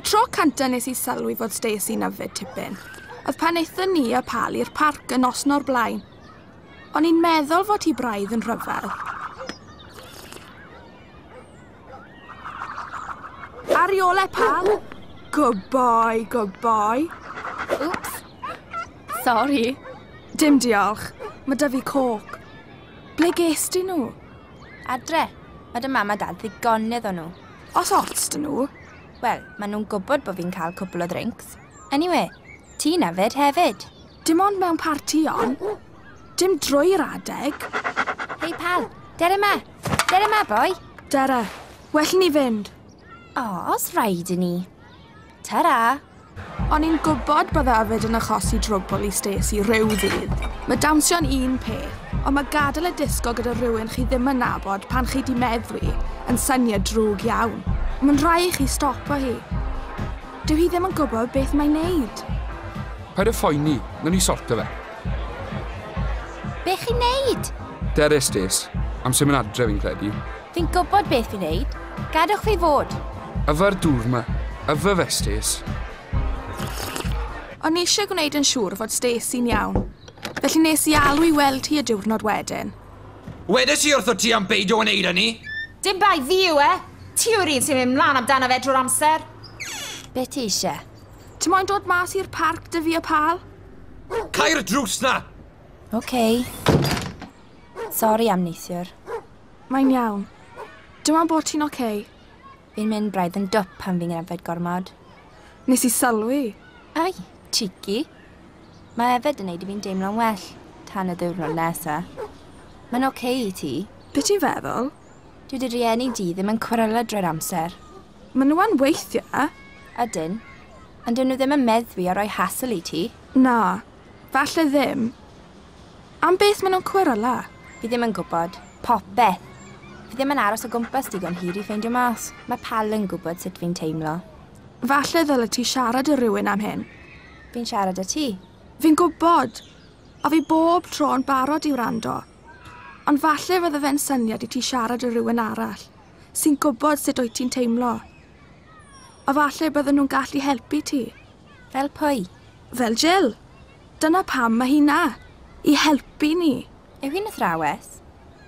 tro cynta nes I sylwi fod Stacey'n yfed tipyn, oedd pan eithon ni a Pal i'r parc yn noson o'r blaen. O'n i'n meddwl fod hi braidd yn rhyfedd. Ariole, Pal! Good boy, good boy. Oops. Sorry. Dim diolch. Mae dy fi coc. Ble ges di nhw? Adre. Mae dy mam a dad ddigonydd o nhw. Os ots dyn nhw? Wel, maen nhw'n gwybod bod fi'n cael cwbl o drinks. Anyway, ti'n yfed hefyd. Dim ond mewn partion. Dim drwy'r adeg. Hei, Pal. Dere ma. Dere ma, boi. Dere, well ni fynd. O, os rhaid i ni. Ta-ra. O'n i'n gwybod bydde yfed yn achosi drwbl I Stacey rhyw ddydd. Mae dawnsio'n un peth, ond mae gadael y disgo gyda rhywun chi ddim yn nabod pan chi di meddwi yn syniad drwg iawn. Mae'n rhai I chi stopo hi. Dyw hi ddim yn gwybod beth mae'n neud. Paid y phoeni, nawn ni sorto fe. Be chi'n neud? Dere, Stace. Amser mynd adre fi'n credu. Fi'n gwybod beth fi'n neud. Gadwch fi fod. Yfa'r dŵr yma. Yfa fe, Stace. O'n I eisiau gwneud yn siŵr fod Stacey'n iawn. Felly nes I alw I weld hi y diwrnod wedyn. Wedes I wrtho ti am beidio yn neud hynny? Dim bai fi yw e. Ti yw'r un sy'n mynd mlaen amdano fe drwy'r amser. Be ti eisiau? Ti moyn dod mas i'r parc dy fi a Pal? Cair y drws na! OK. Sori am neithiwr. Mae'n iawn. Dim ond bod ti'n OK. Fi'n mynd braidd yn dwp pan fi'n yfed gormod. Nes I sylwi. Ai, cheeky. Mae yfed yn neud I fi'n deimlo'n well tan y ddiwrnod nesa. Mae'n OK I ti. Be ti'n feddwl? Dwi dy rieni di ddim yn cwrela drwy'r amser. Maen nhw yn weithio. Ydyn. Ond dyn nhw ddim yn meddwi a roi hassle I ti. Na, falle ddim. Am beth maen nhw'n cwrela? Fi ddim yn gwybod. Popeth. Fi ddim yn aros o gwmpas digon hir I ffeindio mas. Mae Pal yn gwybod sut fi'n teimlo. Falle ddyle ti siarad â rhywun am hyn. Fi'n siarad â ti. Fi'n gwybod. A fi bob tro yn barod I wrando. Ond falle fydde fe'n syniad I ti siarad â rhywun arall, sy'n gwybod sut wyt ti'n teimlo. A falle bydden nhw'n gallu helpu ti. Fel pwy? Fel Jill. Dyna pam mae hi na. I helpu ni. Yw hi'n athrawes?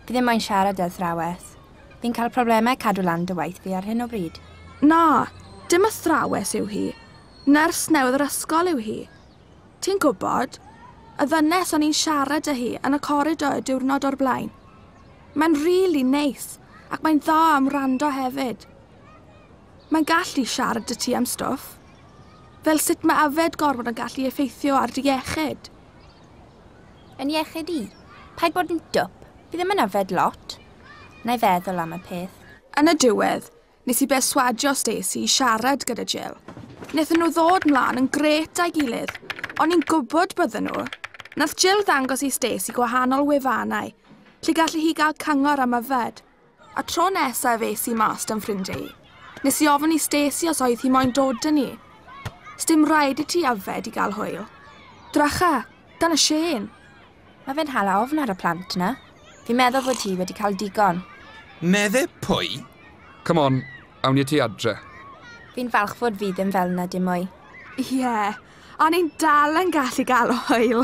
Fi ddim moyn siarad â athrawes. Fi'n cael problemau cadw lan dy waith fi ar hyn o bryd. Na, dim athrawes yw hi. Nyrs newydd yr ysgol yw hi. Ti'n gwybod? Y ddynes o'n i'n siarad â hi yn y coridor y diwrnod o'r blaen. Mae'n rili neis, ac mae'n dda am rando hefyd. Mae'n gallu siarad â ti am stwff. Fel sut mae yfed gorfod yn gallu effeithio ar dy iechyd. Yn iechyd I? Paid bod yn dwp. Fi ddim yn yfed lot. Na I feddwl am y peth. Yn y diwedd, nes I berswadio Stacey I siarad gyda Jill. Wnaethon nhw ddod mlaen yn gret â'i gilydd, ond ni'n gwybod bydden nhw. Nath Jill ddangos I Stacey gwahanol wefannau, lle gallu hi gael cyngor am yfed. A tro nesaf es I mas yn ffrindiau. Nes I ofyn I Stacey os oedd hi moyn dod â ni. Sdim rhaid I ti yfed I gael hwyl. Drycha, dyna Shane. Mae fe'n hala ofn ar y plant na. Fi'n meddwl fod ti wedi cael digon. Medde pwy? Come on, awn ni ti adre. Fi'n falch fod fi ddim fel na dim mwy. Ie, ond ni'n dal yn gallu gael hwyl.